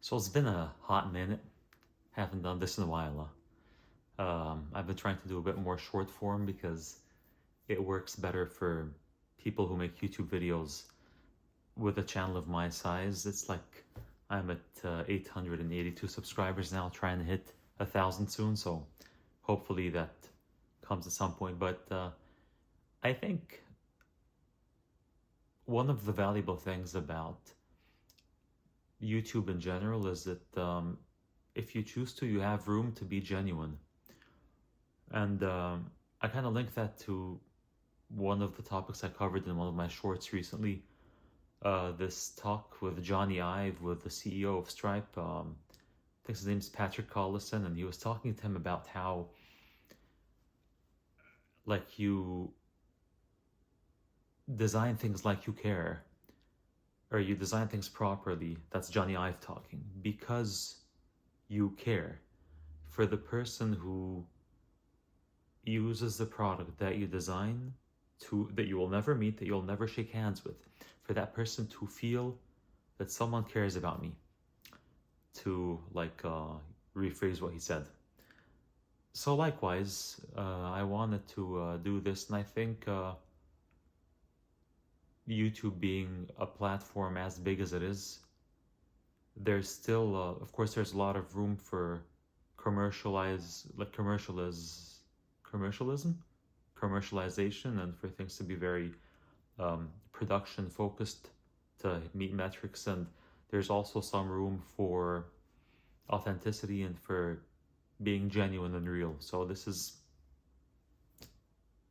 So it's been a hot minute. Haven't done this in a while. I've been trying to do a bit more short form because it works better for people who make YouTube videos with a channel of my size. It's like I'm at 882 subscribers now, trying to hit 1,000 soon. So hopefully that comes at some point. But I think one of the valuable things about YouTube in general is that if you choose to, you have room to be genuine. And I kind of link that to one of the topics I covered in one of my shorts recently. This talk with Johnny Ive, with the CEO of Stripe. I think his name's Patrick Collison, and he was talking to him about how, like, you design things like you care, or you design things properly. That's Johnny Ive talking, because you care for the person who uses the product that you design, that you will never meet, that you'll never shake hands with, for that person to feel that someone cares about me, to rephrase what he said. So likewise, I wanted to do this, and I think YouTube being a platform as big as it is, there's still, of course, there's a lot of room for commercialization, and for things to be very production focused to meet metrics. And there's also some room for authenticity and for being genuine and real. So this is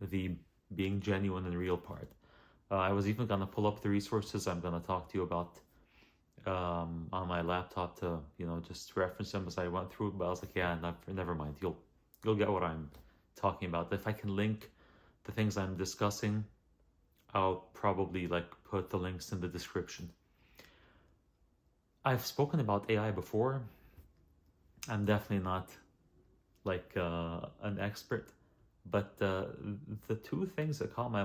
the being genuine and real part. I was even gonna pull up the resources I'm gonna talk to you about on my laptop to just reference them as I went through it, but I was like, yeah, never mind. You'll get what I'm talking about. If I can link the things I'm discussing, I'll probably put the links in the description. I've spoken about AI before. I'm definitely not an expert, but the two things that caught my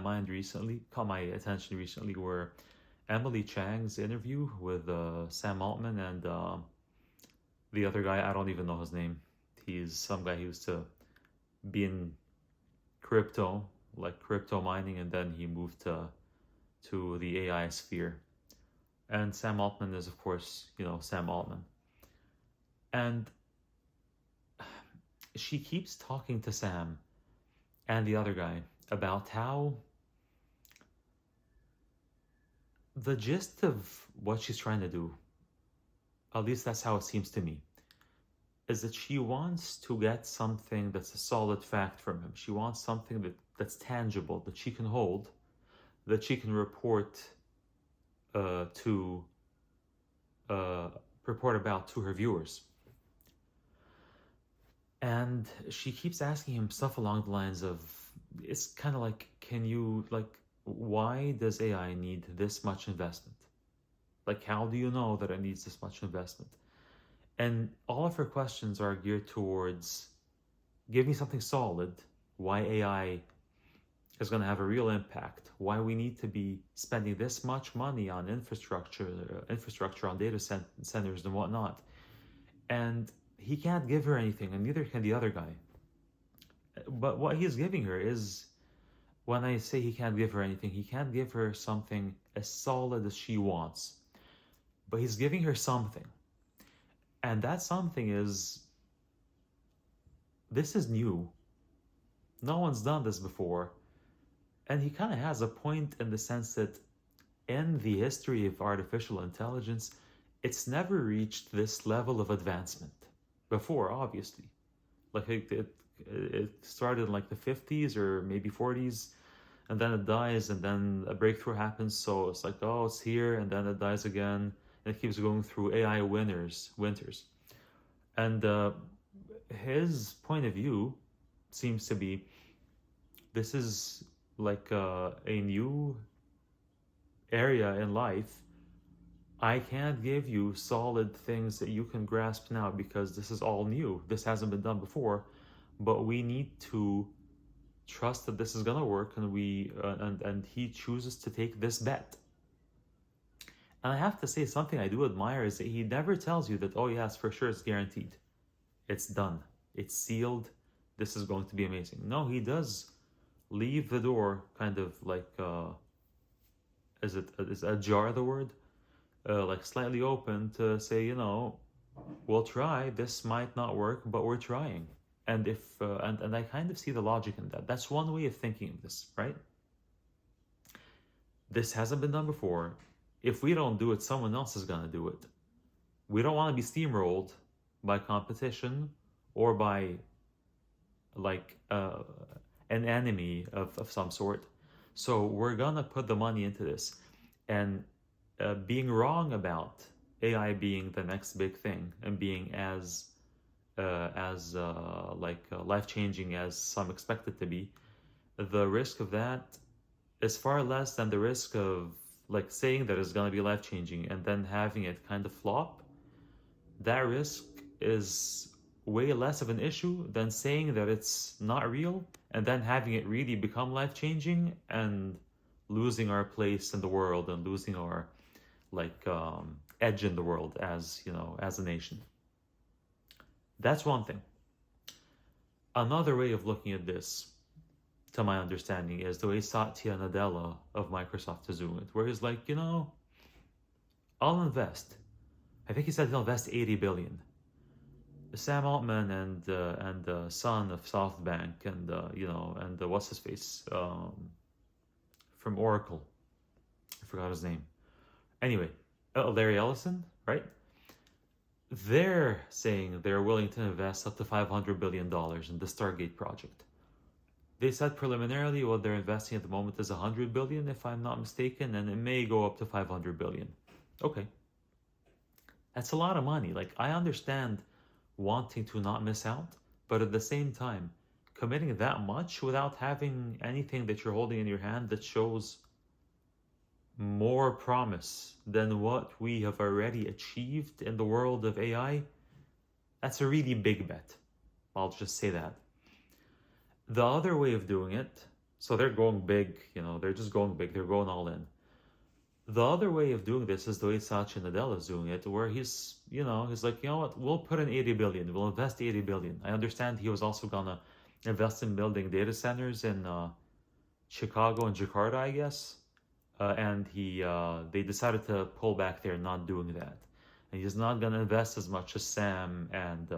attention recently were Emily Chang's interview with Sam Altman and the other guy. I don't even know his name. He's some guy who used to be in crypto mining, and then he moved to the AI sphere. And Sam Altman is, of course, Sam Altman. And she keeps talking to Sam and the other guy about how the gist of what she's trying to do, at least that's how it seems to me, is that she wants to get something that's a solid fact from him. She wants something that's tangible, that she can hold, that she can report about to her viewers. And she keeps asking him stuff along the lines of, it's kind of like, why does AI need this much investment? How do you know that it needs this much investment? And all of her questions are geared towards, give me something solid, why AI is going to have a real impact, why we need to be spending this much money on infrastructure on data centers and whatnot. And he can't give her anything, and neither can the other guy. But what he's giving her is, when I say he can't give her anything, he can't give her something as solid as she wants. But he's giving her something. And that something is, this is new. No one's done this before. And he kind of has a point in the sense that in the history of artificial intelligence, it's never reached this level of advancement before, obviously. It started in the 50s or maybe 40s, and then it dies, and then a breakthrough happens. So it's it's here, and then it dies again, and it keeps going through AI winters. And his point of view seems to be, this is a new area in life. I can't give you solid things that you can grasp now because this is all new. This hasn't been done before, but we need to trust that this is gonna work, and and he chooses to take this bet. And I have to say, something I do admire is that he never tells you that, oh, yes, for sure, it's guaranteed. It's done. It's sealed. This is going to be amazing. No, he does leave the door kind of like, is ajar the word? Like slightly open to say, we'll try. This might not work, but we're trying. And if and I kind of see the logic in that. That's one way of thinking of this, right? This hasn't been done before. If we don't do it, someone else is gonna do it. We don't want to be steamrolled by competition or by like an enemy of some sort. So we're gonna put the money into this. And being wrong about AI being the next big thing and being as life changing as some expect it to be, the risk of that is far less than the risk of like saying that it's going to be life changing and then having it kind of flop. That risk is way less of an issue than saying that it's not real and then having it really become life changing and losing our place in the world and losing our edge in the world as as a nation. That's one thing. Another way of looking at this, to my understanding, is the way Satya Nadella of Microsoft is doing it, where he's like, I'll invest. I think he said he'll invest 80 billion. Sam Altman and the son of SoftBank and what's his face from Oracle, I forgot his name. Anyway, Larry Ellison, right? They're saying they're willing to invest up to $500 billion in the Stargate project. They said preliminarily what they're investing at the moment is $100 billion, if I'm not mistaken, and it may go up to $500 billion. Okay. That's a lot of money. Like, I understand wanting to not miss out, but at the same time, committing that much without having anything that you're holding in your hand that shows more promise than what we have already achieved in the world of AI, that's a really big bet. I'll just say that. The other way of doing it, so they're going big, they're just going big, they're going all in. The other way of doing this is the way Satya Nadella is doing it, where he's like, what, we'll put in 80 billion, we'll invest 80 billion. I understand he was also gonna invest in building data centers in Chicago and Jakarta, I guess. And they decided to pull back there, not doing that, and he's not going to invest as much as Sam and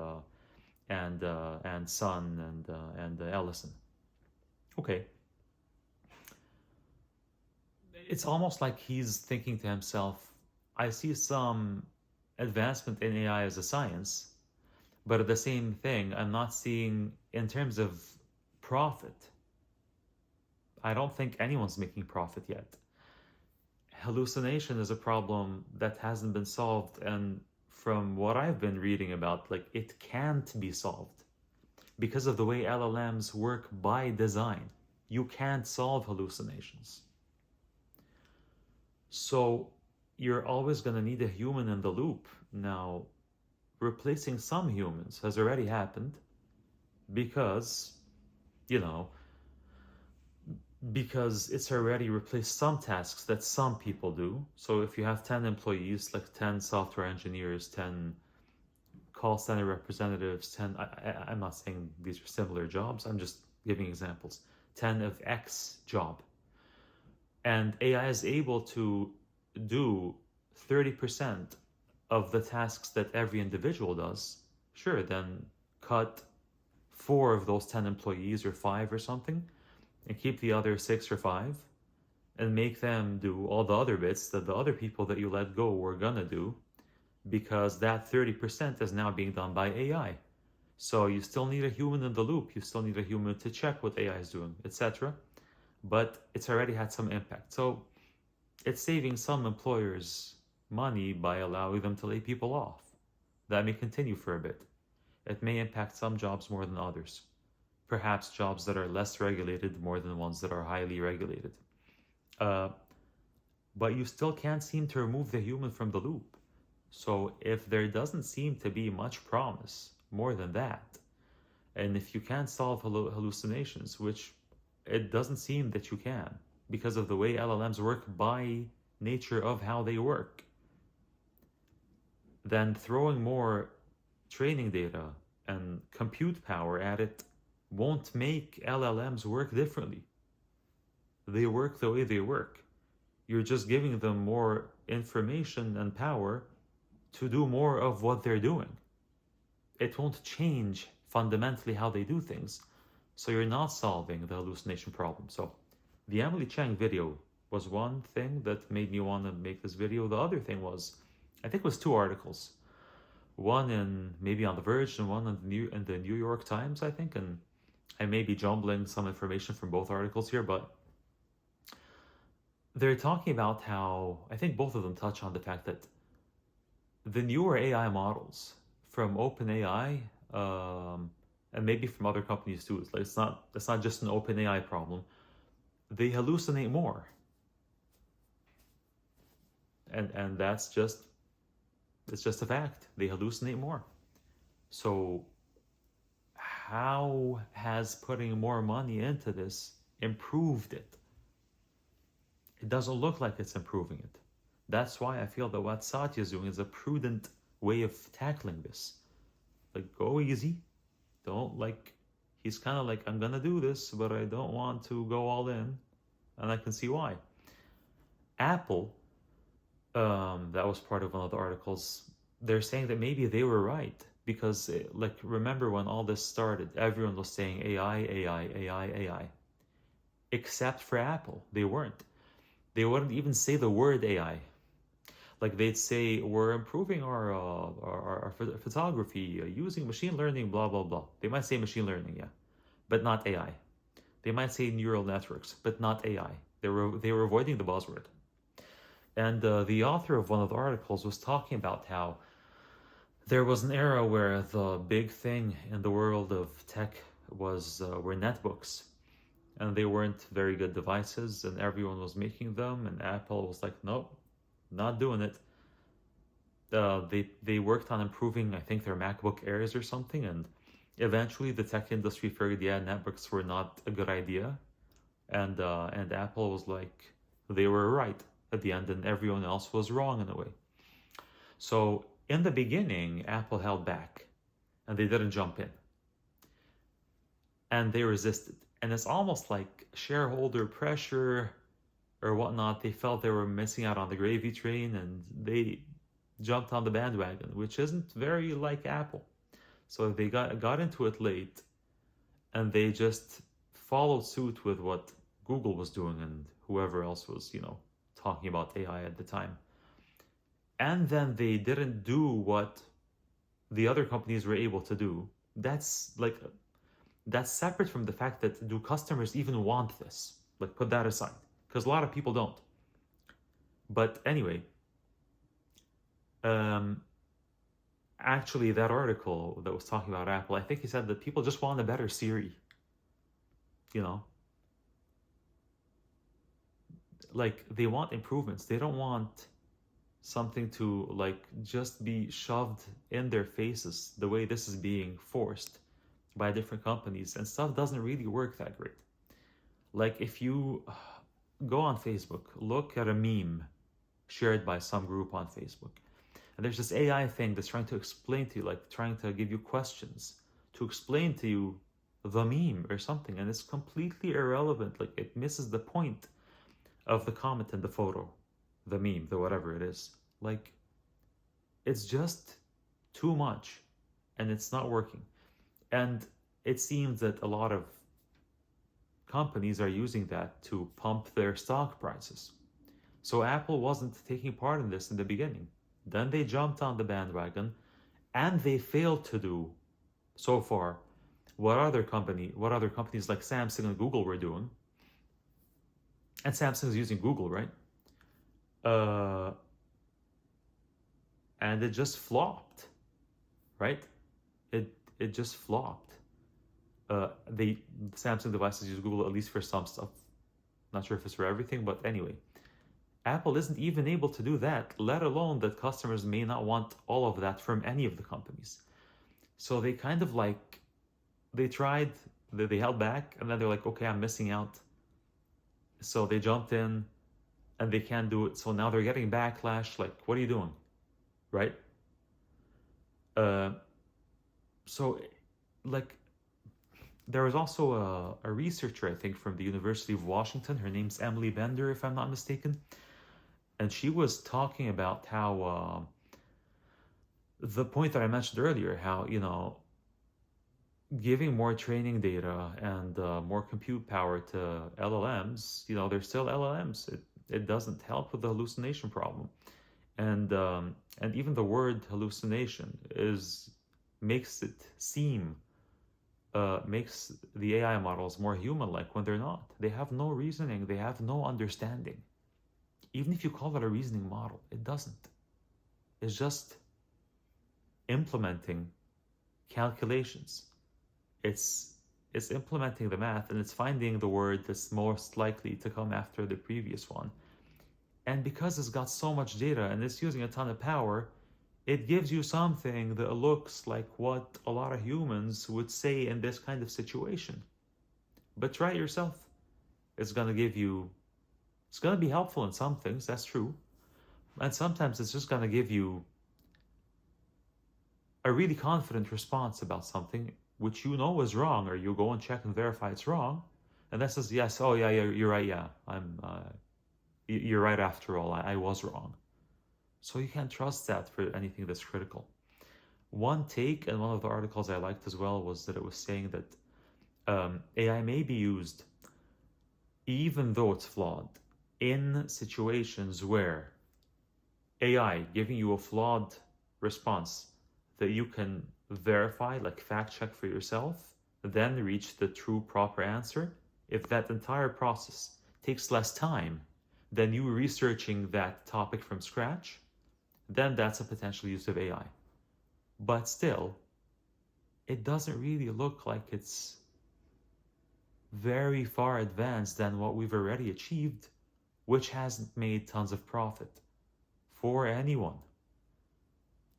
Son and Ellison. Okay, it's almost like he's thinking to himself, I see some advancement in AI as a science, but at the same thing, I'm not seeing in terms of profit. I don't think anyone's making profit yet. Hallucination is a problem that hasn't been solved, and from what I've been reading about, like, it can't be solved because of the way LLMs work by design. You can't solve hallucinations. So you're always going to need a human in the loop. Now, replacing some humans has already happened because it's already replaced some tasks that some people do. So if you have 10 employees, like 10 software engineers, 10 call center representatives, 10, I'm not saying these are similar jobs, I'm just giving examples, 10 of X job. And AI is able to do 30% of the tasks that every individual does. Sure, then cut 4 of those 10 employees or 5 or something, and keep the other 6 or 5 and make them do all the other bits that the other people that you let go were gonna do, because that 30% is now being done by AI. So you still need a human in the loop, you still need a human to check what AI is doing, etc. But it's already had some impact. So it's saving some employers money by allowing them to lay people off. That may continue for a bit. It may impact some jobs more than others. Perhaps jobs that are less regulated more than ones that are highly regulated. But you still can't seem to remove the human from the loop. So if there doesn't seem to be much promise more than that, and if you can't solve hallucinations, which it doesn't seem that you can, because of the way LLMs work by nature of how they work, then throwing more training data and compute power at it won't make LLMs work differently. They work the way they work. You're just giving them more information and power to do more of what they're doing. It won't change fundamentally how they do things. So you're not solving the hallucination problem. So the Emily Chang video was one thing that made me want to make this video. The other thing was, I think it was two articles. One in maybe on The Verge and one in the New York Times, I think. And I may be jumbling some information from both articles here, but they're talking about how, I think both of them touch on the fact that the newer AI models from OpenAI, and maybe from other companies too, it's not just an OpenAI problem. They hallucinate more, and that's just it's just a fact. They hallucinate more. So how has putting more money into this improved it? It doesn't look like it's improving it. That's why I feel that what Satya is doing is a prudent way of tackling this. Like, go easy. Don't he's kind of like, I'm gonna do this, but I don't want to go all in. And I can see why. Apple, that was part of one of the articles, they're saying that maybe they were right. Because, remember when all this started, everyone was saying AI, AI, AI, AI. Except for Apple. They weren't. They wouldn't even say the word AI. Like, they'd say, we're improving our photography using machine learning, blah, blah, blah. They might say machine learning, yeah, but not AI. They might say neural networks, but not AI. They were avoiding the buzzword. And the author of one of the articles was talking about how there was an era where the big thing in the world of tech were netbooks. And they weren't very good devices, and everyone was making them, and Apple was like, nope, not doing it. They worked on improving, I think, their MacBook Airs or something, and eventually the tech industry figured, yeah, netbooks were not a good idea, and Apple was like, they were right at the end, and everyone else was wrong in a way. So in the beginning, Apple held back, and they didn't jump in, and they resisted. And it's almost like shareholder pressure or whatnot. They felt they were missing out on the gravy train, and they jumped on the bandwagon, which isn't very like Apple. So they got into it late, and they just followed suit with what Google was doing and whoever else was, talking about AI at the time. And then they didn't do what the other companies were able to do. That's separate from the fact that, do customers even want this? Like, put that aside, because a lot of people don't. But anyway, actually, that article that was talking about Apple, I think he said that people just want a better Siri. Like, they want improvements. They don't want something to just be shoved in their faces the way this is being forced by different companies, and stuff doesn't really work that great. Like, if you go on Facebook, look at a meme shared by some group on Facebook, and there's this AI thing that's trying to explain to you, trying to give you questions to explain to you the meme or something, and it's completely irrelevant. It misses the point of the comment in the photo, the meme, the whatever it is. It's just too much, and it's not working. And it seems that a lot of companies are using that to pump their stock prices. So Apple wasn't taking part in this in the beginning. Then they jumped on the bandwagon, and they failed to do so far what other companies like Samsung and Google were doing. And Samsung is using Google, right? And it just flopped, right? It just flopped. Samsung devices use Google at least for some stuff. Not sure if it's for everything, but anyway. Apple isn't even able to do that, let alone that customers may not want all of that from any of the companies. So they kind of they tried, they held back, and then they're like, okay, I'm missing out. So they jumped in, and they can't do it. So now they're getting backlash, what are you doing? Right? Uh, so, like, there was also a researcher, I think, from the University of Washington. Her name's Emily Bender, if I'm not mistaken. And she was talking about how the point that I mentioned earlier, how, giving more training data and more compute power to LLMs, they're still LLMs. It doesn't help with the hallucination problem. And even the word hallucination makes it seem makes the AI models more human-like when they're not. They have no reasoning. They have no understanding. Even if you call it a reasoning model, it doesn't. It's just implementing calculations. It's it's implementing the math and it's finding the word that's most likely to come after the previous one. And because it's got so much data and it's using a ton of power, it gives you something that looks like what a lot of humans would say in this kind of situation. But try it yourself. It's going to give you, it's going to be helpful in some things, that's true. And sometimes it's just going to give you a really confident response about something which you know is wrong, or you go and check and verify it's wrong. And that says, yes, oh yeah, you're right, yeah, you're right after all, I was wrong. So you can't trust that for anything that's critical. One take and one of the articles I liked as well was that it was saying that AI may be used, even though it's flawed, in situations where AI giving you a flawed response that you can verify, like fact check for yourself, then reach the true proper answer. If that entire process takes less time than you researching that topic from scratch, then that's a potential use of AI. But still, it doesn't really look like it's very far advanced than what we've already achieved, which hasn't made tons of profit for anyone.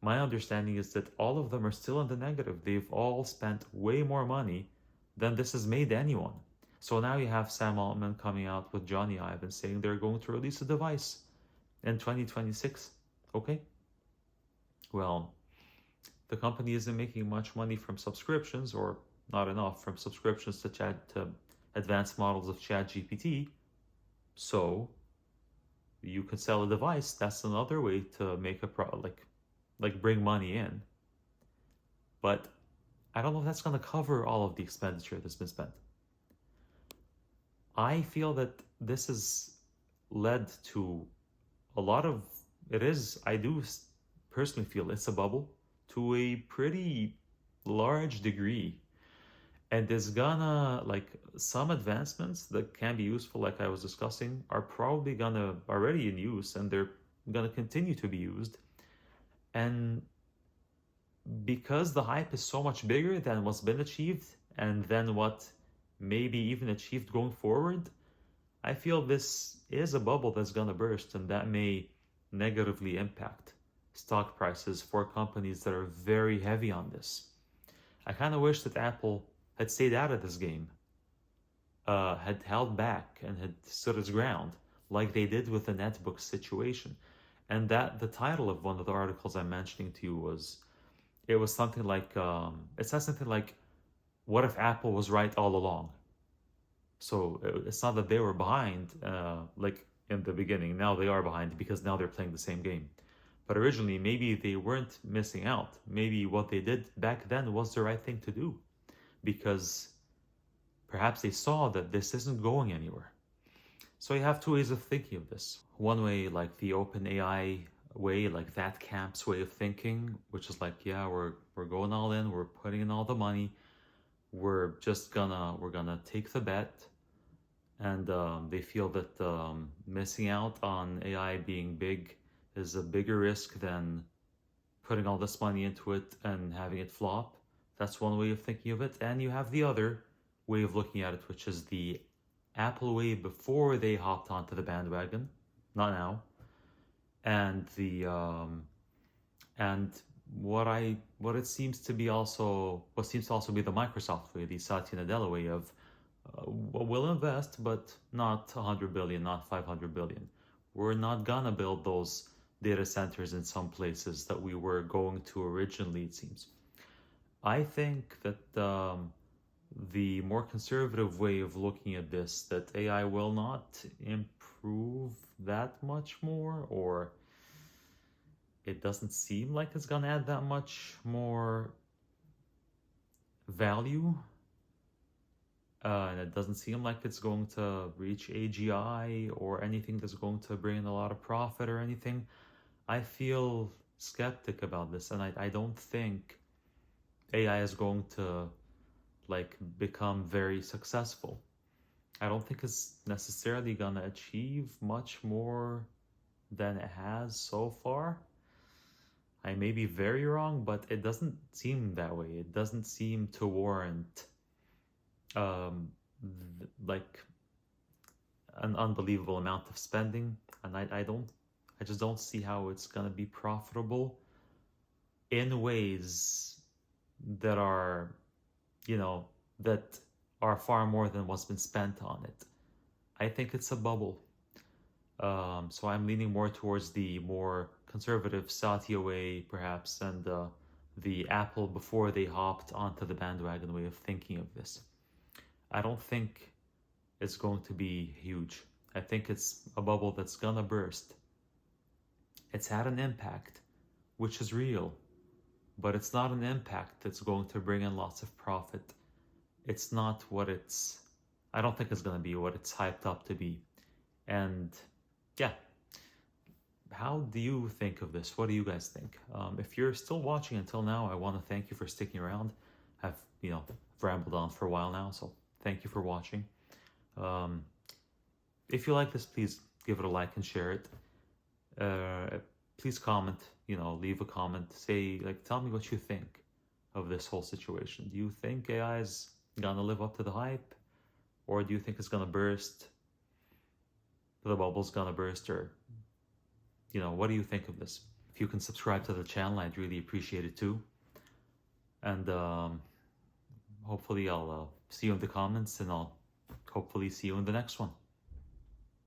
My understanding is that all of them are still in the negative. They've all spent way more money than this has made anyone. So now you have Sam Altman coming out with Johnny Ive and saying they're going to release a device in 2026. Okay? Well, the company isn't making much money from subscriptions, or not enough from subscriptions to advanced models of ChatGPT. So you could sell a device. That's another way to make like bring money in. But I don't know if that's going to cover all of the expenditure that's been spent. I feel that this has led to a lot of, I do personally feel it's a bubble to a pretty large degree. And there's gonna, like, some advancements that can be useful, like I was discussing, are probably gonna already in use and they're gonna continue to be used. And because the hype is so much bigger than what's been achieved and then what may be even achieved going forward, I feel this is a bubble that's gonna burst, and that may negatively impact stock prices for companies that are very heavy on this. I kind of wish that Apple had stayed out of this game, had held back and had stood its ground like they did with the netbook situation. And that the title of one of the articles I'm mentioning to you was, it was something like, it says something like, what if Apple was right all along? So it's not that they were behind, like in the beginning. Now they are behind because now they're playing the same game. But originally, maybe they weren't missing out. Maybe what they did back then was the right thing to do, because perhaps they saw that this isn't going anywhere. So you have two ways of thinking of this. One way, like the open AI way, like that camp's way of thinking, which is like, yeah, we're going all in, we're putting in all the money, we're gonna take the bet. And they feel that missing out on AI being big is a bigger risk than putting all this money into it and having it flop. That's one way of thinking of it. And you have the other way of looking at it, which is the Apple way before they hopped onto the bandwagon, not now. And what seems to also be the Microsoft way, the Satya Nadella way of, we'll invest, but not 100 billion, not 500 billion. We're not gonna build those data centers in some places that we were going to originally, it seems. I think that the more conservative way of looking at this, that AI will not improve that much more, or it doesn't seem like it's going to add that much more value. And it doesn't seem like it's going to reach AGI or anything that's going to bring in a lot of profit or anything. I feel skeptic about this, and I don't think AI is going to like become very successful. I don't think it's necessarily gonna achieve much more than it has so far. I may be very wrong, but it doesn't seem that way. It doesn't seem to warrant um, like an unbelievable amount of spending, and I just don't see how it's gonna be profitable in ways that are, you know, that are far more than what's been spent on it. I think it's a bubble. So I'm leaning more towards the more conservative Satya way, perhaps, and the Apple before they hopped onto the bandwagon way of thinking of this. I don't think it's going to be huge. I think it's a bubble that's gonna burst. It's had an impact, which is real, but it's not an impact that's going to bring in lots of profit. It's not what it's, I don't think it's going to be what it's hyped up to be. And yeah, how do you think of this? What do you guys think? If you're still watching until now, I want to thank you for sticking around. I've, rambled on for a while now, so thank you for watching. If you like this, please give it a like and share it. Please comment, leave a comment. Say, tell me what you think of this whole situation. Do you think AI is gonna live up to the hype? Or do you think it's gonna burst? The bubble's gonna burst? Or, what do you think of this? If you can subscribe to the channel, I'd really appreciate it too. And hopefully I'll see you in the comments, and I'll hopefully see you in the next one.